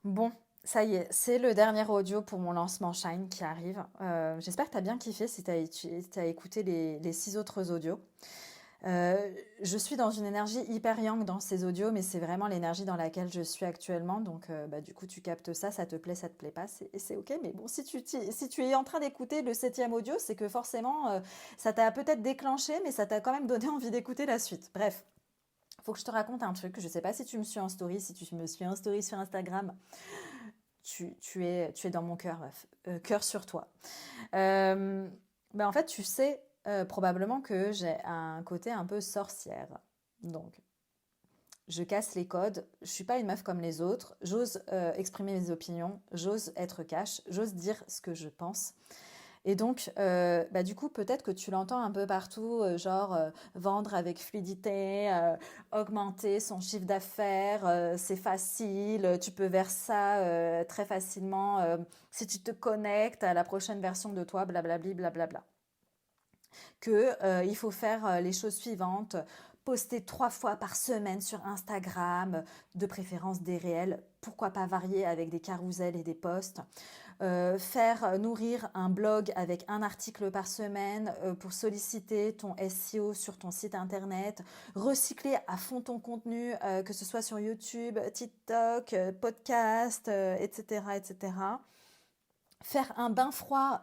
Bon, ça y est, c'est le dernier audio pour mon lancement Shine qui arrive. J'espère que tu as bien kiffé si tu as écouté les 6 autres audios. Je suis dans une énergie hyper yang dans ces audios, mais c'est vraiment l'énergie dans laquelle je suis actuellement. Donc, du coup, tu captes ça, ça te plaît pas, c'est ok. Mais bon, si tu es en train d'écouter le 7e audio, c'est que forcément, ça t'a peut-être déclenché, mais ça t'a quand même donné envie d'écouter la suite. Bref, faut que je te raconte un truc. Je sais pas si tu me suis en story, si tu me suis en story sur Instagram. Tu es dans mon cœur, meuf. Cœur sur toi. Euh, en fait, tu sais probablement que j'ai un côté un peu sorcière. Donc, je casse les codes. Je suis pas une meuf comme les autres. J'ose exprimer mes opinions. J'ose être cash. J'ose dire ce que je pense. Et donc, du coup, peut-être que tu l'entends un peu partout, genre vendre avec fluidité, augmenter son chiffre d'affaires, c'est facile, tu peux vers ça très facilement si tu te connectes à la prochaine version de toi, blablabli, blablabla. Que il faut faire les choses suivantes, poster 3 fois par semaine sur Instagram, de préférence des réels, pourquoi pas varier avec des carousels et des posts, faire nourrir un blog avec un article par semaine pour solliciter ton SEO sur ton site internet, recycler à fond ton contenu, que ce soit sur YouTube, TikTok, podcast, etc., etc. Faire un bain froid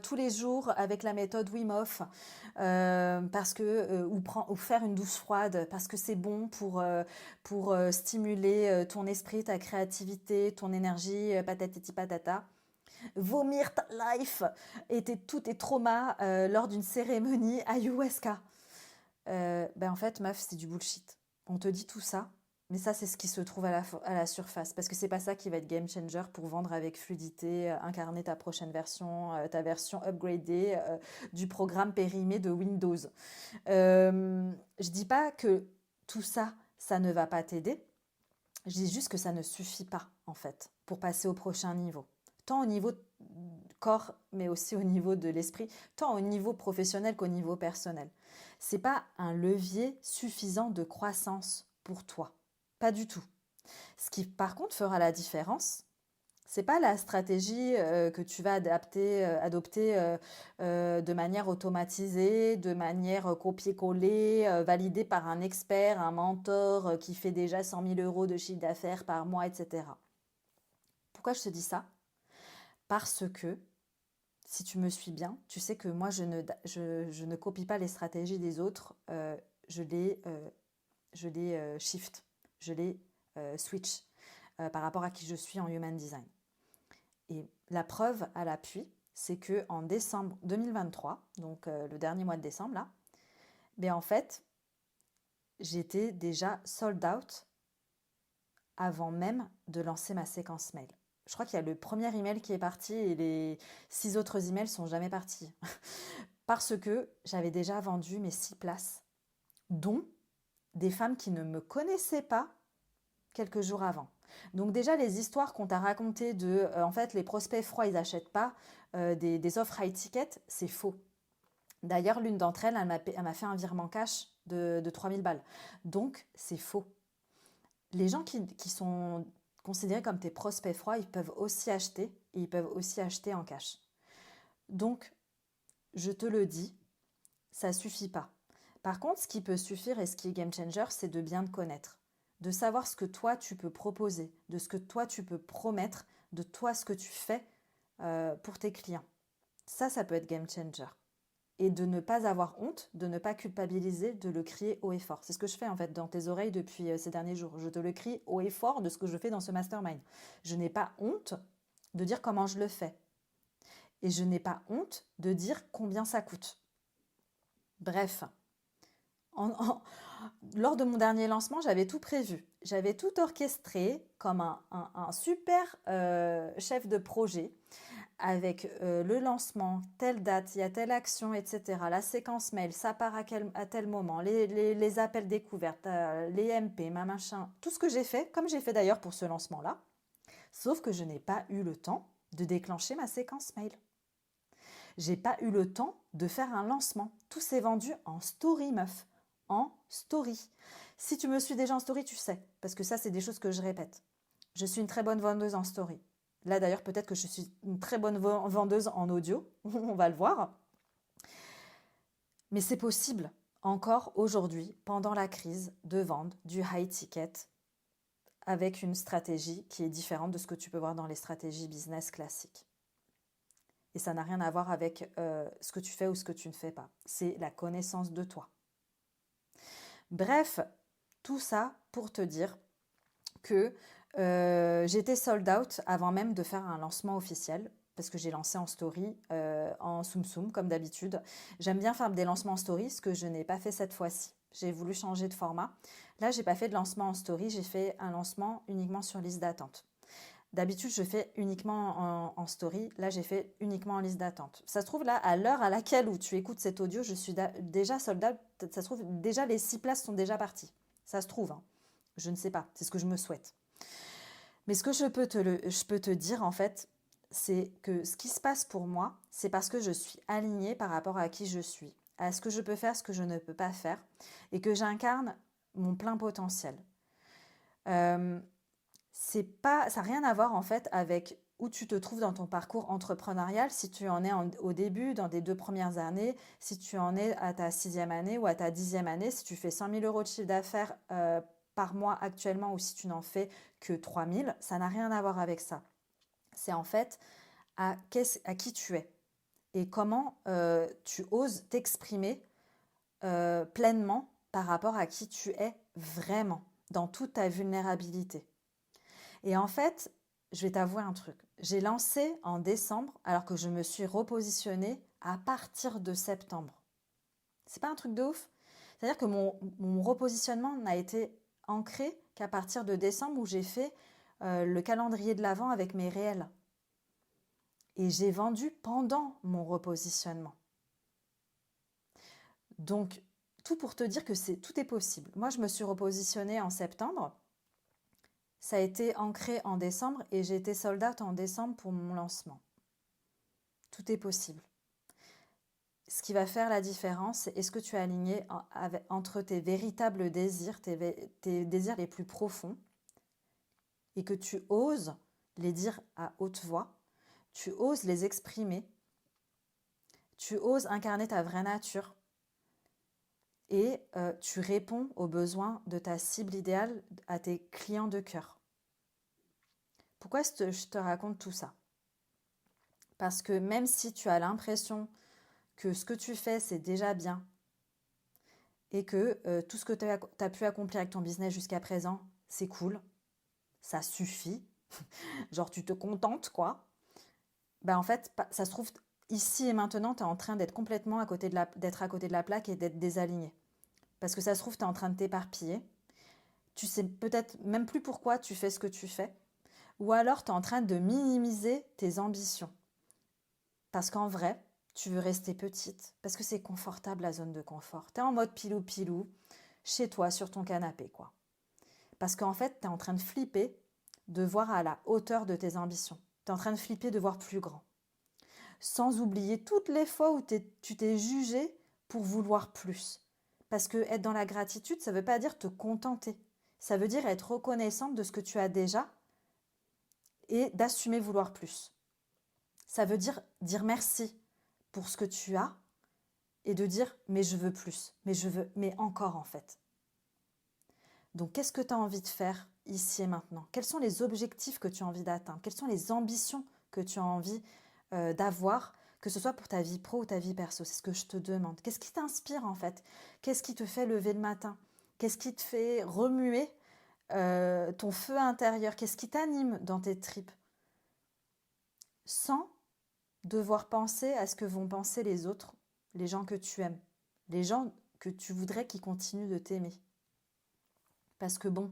tous les jours avec la méthode Wim Hof, parce que ou faire une douche froide parce que c'est bon pour stimuler ton esprit, ta créativité, ton énergie, patatiti patata. Vomir ta life et tous tes traumas lors d'une cérémonie ayahuasca. En fait, meuf, c'est du bullshit. On te dit tout ça, mais ça, c'est ce qui se trouve à la surface. Parce que c'est pas ça qui va être game changer pour vendre avec fluidité, incarner ta prochaine version, ta version upgradée du programme périmé de Windows. Je dis pas que tout ça, ça ne va pas t'aider. Je dis juste que ça ne suffit pas, en fait, pour passer au prochain niveau. Tant au niveau corps, mais aussi au niveau de l'esprit, tant au niveau professionnel qu'au niveau personnel. C'est pas un levier suffisant de croissance pour toi. Pas du tout. Ce qui, par contre, fera la différence, c'est pas la stratégie que tu vas adopter de manière automatisée, de manière copier-coller, validée par un expert, un mentor qui fait déjà 100 000 euros de chiffre d'affaires par mois, etc. Pourquoi je te dis ça? Parce que si tu me suis bien, tu sais que moi, je ne copie pas les stratégies des autres, je les, euh, je les shift, je les switch par rapport à qui je suis en human design. Et la preuve à l'appui, c'est que en décembre 2023, donc le dernier mois de décembre là, en fait, j'étais déjà sold out avant même de lancer ma séquence mail. Je crois qu'il y a le premier email qui est parti et les 6 autres emails sont jamais partis. Parce que j'avais déjà vendu mes 6 places, dont des femmes qui ne me connaissaient pas quelques jours avant. Donc déjà, les histoires qu'on t'a racontées de, en fait, les prospects froids, ils n'achètent pas des offres high ticket, c'est faux. D'ailleurs, l'une d'entre elles, elle m'a fait un virement cash de 3000 balles. Donc, c'est faux. Les gens qui sont considérés comme tes prospects froids, ils peuvent aussi acheter et ils peuvent aussi acheter en cash. Donc, je te le dis, ça suffit pas. Par contre, ce qui peut suffire et ce qui est game changer, c'est de bien te connaître, de savoir ce que toi tu peux proposer, de ce que toi tu peux promettre, de toi ce que tu fais pour tes clients. Ça peut être game changer. Et de ne pas avoir honte, de ne pas culpabiliser, de le crier haut et fort. C'est ce que je fais en fait dans tes oreilles depuis ces derniers jours. Je te le crie haut et fort de ce que je fais dans ce mastermind. Je n'ai pas honte de dire comment je le fais. Et je n'ai pas honte de dire combien ça coûte. Bref, en, en, lors de mon dernier lancement, j'avais tout prévu. J'avais tout orchestré comme un super chef de projet avec le lancement, telle date, il y a telle action, etc. La séquence mail, ça part à tel moment, les appels découvertes, les MP, ma machin, tout ce que j'ai fait, comme j'ai fait d'ailleurs pour ce lancement-là. Sauf que je n'ai pas eu le temps de déclencher ma séquence mail. J'ai pas eu le temps de faire un lancement. Tout s'est vendu en story, meuf. En story. Si tu me suis déjà en story, tu sais. Parce que ça, c'est des choses que je répète. Je suis une très bonne vendeuse en story. Là d'ailleurs, peut-être que je suis une très bonne vendeuse en audio, on va le voir. Mais c'est possible encore aujourd'hui, pendant la crise, de vendre du high ticket avec une stratégie qui est différente de ce que tu peux voir dans les stratégies business classiques. Et ça n'a rien à voir avec ce que tu fais ou ce que tu ne fais pas. C'est la connaissance de toi. Bref, tout ça pour te dire que j'étais sold out avant même de faire un lancement officiel parce que j'ai lancé en story, en Tsum Tsum comme d'habitude. J'aime bien faire des lancements en story, ce que je n'ai pas fait cette fois-ci. J'ai voulu changer de format. Là, j'ai pas fait de lancement en story, j'ai fait un lancement uniquement sur liste d'attente. D'habitude, je fais uniquement en story. Là, j'ai fait uniquement en liste d'attente. Ça se trouve, là, à l'heure à laquelle où tu écoutes cet audio, je suis déjà sold out. Ça se trouve, déjà, les 6 places sont déjà parties. Ça se trouve, hein. Je ne sais pas. C'est ce que je me souhaite. Mais ce que je peux te dire, en fait, c'est que ce qui se passe pour moi, c'est parce que je suis alignée par rapport à qui je suis, à ce que je peux faire, ce que je ne peux pas faire, et que j'incarne mon plein potentiel. Ça n'a rien à voir en fait avec où tu te trouves dans ton parcours entrepreneurial, si tu en es au début, dans tes 2 premières années, si tu en es à ta 6e année ou à ta 10e année, si tu fais 100 000 euros de chiffre d'affaires par mois actuellement ou si tu n'en fais que 3 000, ça n'a rien à voir avec ça. C'est en fait à qui tu es et comment tu oses t'exprimer pleinement par rapport à qui tu es vraiment, dans toute ta vulnérabilité. Et en fait, je vais t'avouer un truc. J'ai lancé en décembre alors que je me suis repositionnée à partir de septembre. C'est pas un truc de ouf? C'est-à-dire que mon repositionnement n'a été ancré qu'à partir de décembre où j'ai fait le calendrier de l'Avent avec mes réels. Et j'ai vendu pendant mon repositionnement. Donc, tout pour te dire que tout est possible. Moi, je me suis repositionnée en septembre. Ça a été ancré en décembre et j'ai été sold out en décembre pour mon lancement. Tout est possible. Ce qui va faire la différence, c'est est-ce que tu es aligné entre tes véritables désirs, tes désirs les plus profonds, et que tu oses les dire à haute voix, tu oses les exprimer, tu oses incarner ta vraie nature, et tu réponds aux besoins de ta cible idéale, à tes clients de cœur. Pourquoi je te raconte tout ça? Parce que même si tu as l'impression que ce que tu fais, c'est déjà bien et que tout ce que tu as pu accomplir avec ton business jusqu'à présent, c'est cool, ça suffit, genre tu te contentes, quoi. Ben en fait, ça se trouve, ici et maintenant, tu es en train d'être complètement d'être à côté de la plaque et d'être désaligné. Parce que ça se trouve, tu es en train de t'éparpiller. Tu sais peut-être même plus pourquoi tu fais ce que tu fais. Ou alors, tu es en train de minimiser tes ambitions. Parce qu'en vrai, tu veux rester petite. Parce que c'est confortable, la zone de confort. Tu es en mode pilou-pilou, chez toi, sur ton canapé, quoi. Parce qu'en fait, tu es en train de flipper de voir à la hauteur de tes ambitions. Tu es en train de flipper de voir plus grand. Sans oublier toutes les fois où tu t'es jugé pour vouloir plus. Parce que être dans la gratitude, ça ne veut pas dire te contenter. Ça veut dire être reconnaissante de ce que tu as déjà et d'assumer vouloir plus. Ça veut dire merci pour ce que tu as et de dire mais je veux plus, mais encore en fait. Donc qu'est-ce que tu as envie de faire ici et maintenant? Quels sont les objectifs que tu as envie d'atteindre? Quelles sont les ambitions que tu as envie d'avoir, que ce soit pour ta vie pro ou ta vie perso? C'est ce que je te demande. Qu'est-ce qui t'inspire en fait? Qu'est-ce qui te fait lever le matin? Qu'est-ce qui te fait remuer ton feu intérieur? Qu'est-ce qui t'anime dans tes tripes? Sans devoir penser à ce que vont penser les autres, les gens que tu aimes, les gens que tu voudrais qu'ils continuent de t'aimer. Parce que bon,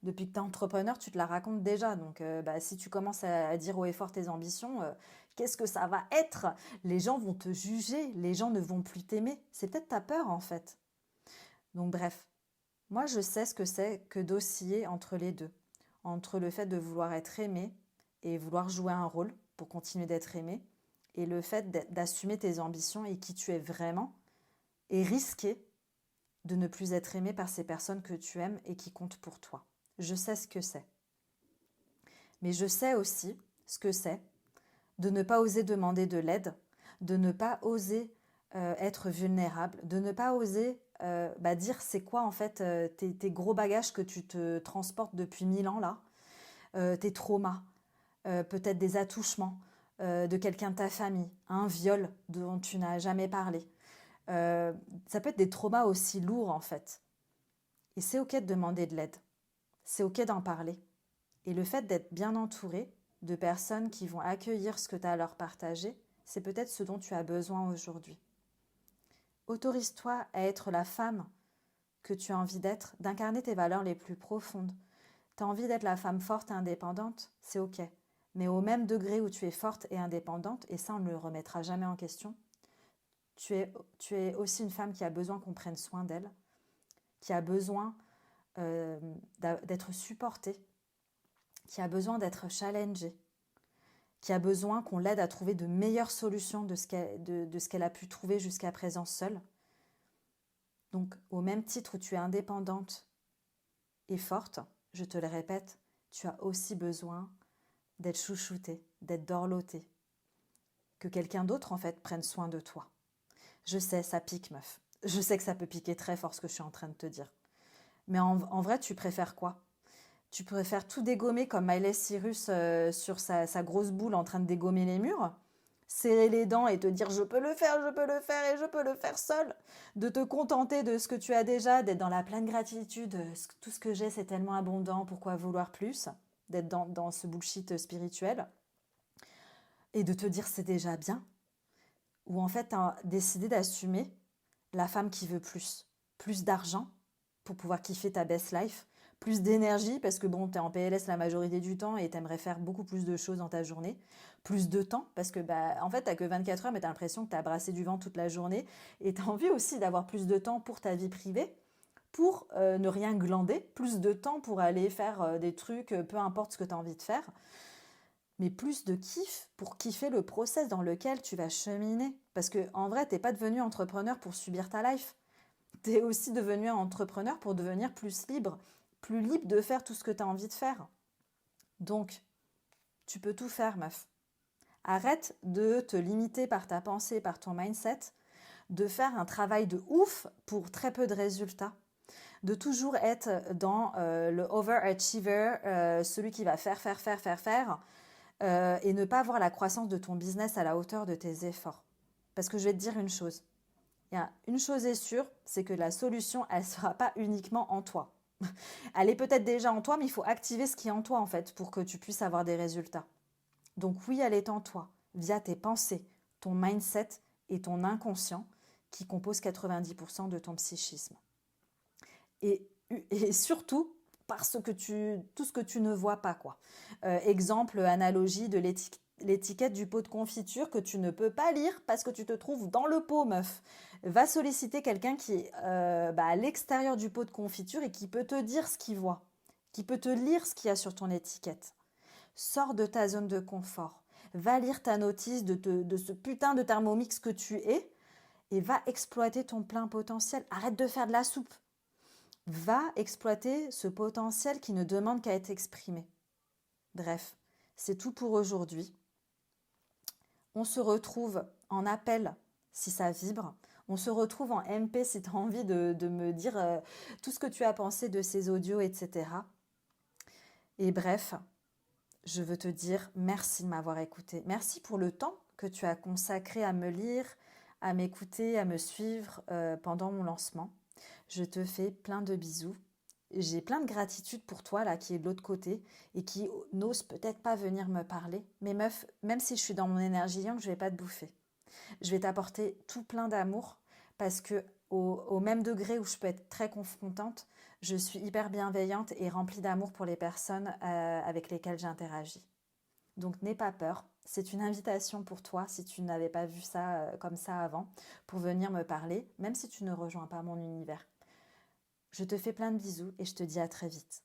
depuis que tu es entrepreneur, tu te la racontes déjà. Donc si tu commences à dire haut et fort tes ambitions, qu'est-ce que ça va être? Les gens vont te juger, les gens ne vont plus t'aimer. C'est peut-être ta peur en fait. Donc bref, moi je sais ce que c'est que d'osciller entre les deux. Entre le fait de vouloir être aimé et vouloir jouer un rôle pour continuer d'être aimé, et le fait d'assumer tes ambitions et qui tu es vraiment, et risquer de ne plus être aimé par ces personnes que tu aimes et qui comptent pour toi. Je sais ce que c'est. Mais je sais aussi ce que c'est de ne pas oser demander de l'aide, de ne pas oser être vulnérable, de ne pas oser dire c'est quoi en fait tes gros bagages que tu te transportes depuis 1000 ans là, tes traumas, peut-être des attouchements de quelqu'un de ta famille, un viol dont tu n'as jamais parlé. Ça peut être des traumas aussi lourds en fait. Et c'est ok de demander de l'aide, c'est ok d'en parler. Et le fait d'être bien entouré de personnes qui vont accueillir ce que tu as à leur partager, c'est peut-être ce dont tu as besoin aujourd'hui. Autorise-toi à être la femme que tu as envie d'être, d'incarner tes valeurs les plus profondes. Tu as envie d'être la femme forte et indépendante, c'est ok. Mais au même degré où tu es forte et indépendante, et ça on ne le remettra jamais en question, tu es aussi une femme qui a besoin qu'on prenne soin d'elle, qui a besoin d'être supportée, qui a besoin d'être challengée, qui a besoin qu'on l'aide à trouver de meilleures solutions de ce qu'elle a pu trouver jusqu'à présent seule. Donc, au même titre où tu es indépendante et forte, je te le répète, tu as aussi besoin d'être chouchoutée, d'être dorlotée, que quelqu'un d'autre, en fait, prenne soin de toi. Je sais, ça pique, meuf. Je sais que ça peut piquer très fort ce que je suis en train de te dire. Mais en vrai, tu préfères quoi ? Tu préfères tout dégommer comme Miley Cyrus sur sa grosse boule en train de dégommer les murs, serrer les dents et te dire je peux le faire et je peux le faire seul, de te contenter de ce que tu as déjà, d'être dans la pleine gratitude, tout ce que j'ai c'est tellement abondant, pourquoi vouloir plus, d'être dans ce bullshit spirituel, et de te dire c'est déjà bien, ou en fait tu as décidé d'assumer la femme qui veut plus d'argent pour pouvoir kiffer ta best life, plus d'énergie parce que bon, tu es en PLS la majorité du temps et tu aimerais faire beaucoup plus de choses dans ta journée, plus de temps parce que en fait, tu n'as que 24 heures mais tu as l'impression que tu as brassé du vent toute la journée et tu as envie aussi d'avoir plus de temps pour ta vie privée, pour ne rien glander, plus de temps pour aller faire des trucs, peu importe ce que tu as envie de faire, mais plus de kiff pour kiffer le process dans lequel tu vas cheminer. Parce que en vrai, tu n'es pas devenu entrepreneur pour subir ta life. Tu es aussi devenu entrepreneur pour devenir plus libre de faire tout ce que tu as envie de faire. Donc, tu peux tout faire, meuf. Arrête de te limiter par ta pensée, par ton mindset, de faire un travail de ouf pour très peu de résultats, de toujours être dans le overachiever, celui qui va faire, et ne pas voir la croissance de ton business à la hauteur de tes efforts. Parce que je vais te dire une chose. Une chose est sûre, c'est que la solution, elle ne sera pas uniquement en toi. Elle est peut-être déjà en toi, mais il faut activer ce qui est en toi, en fait, pour que tu puisses avoir des résultats. Donc oui, elle est en toi, via tes pensées, ton mindset et ton inconscient, qui composent 90% de ton psychisme. Et surtout, parce que tout ce que tu ne vois pas, quoi. Exemple, analogie de l'étiquette du pot de confiture que tu ne peux pas lire parce que tu te trouves dans le pot, meuf. Va solliciter quelqu'un qui est à l'extérieur du pot de confiture et qui peut te dire ce qu'il voit, qui peut te lire ce qu'il y a sur ton étiquette. Sors de ta zone de confort. Va lire ta notice de ce putain de Thermomix que tu es et va exploiter ton plein potentiel. Arrête de faire de la soupe. Va exploiter ce potentiel qui ne demande qu'à être exprimé. Bref, c'est tout pour aujourd'hui. On se retrouve en appel si ça vibre. On se retrouve en MP si tu as envie de me dire tout ce que tu as pensé de ces audios, etc. Et bref, je veux te dire merci de m'avoir écouté. Merci pour le temps que tu as consacré à me lire, à m'écouter, à me suivre pendant mon lancement. Je te fais plein de bisous. J'ai plein de gratitude pour toi là qui est de l'autre côté et qui n'ose peut-être pas venir me parler. Mais meuf, même si je suis dans mon énergie yang, je vais pas te bouffer. Je vais t'apporter tout plein d'amour parce que au même degré où je peux être très confrontante, je suis hyper bienveillante et remplie d'amour pour les personnes avec lesquelles j'interagis. Donc n'aie pas peur. C'est une invitation pour toi, si tu n'avais pas vu ça comme ça avant, pour venir me parler, même si tu ne rejoins pas mon univers. Je te fais plein de bisous et je te dis à très vite.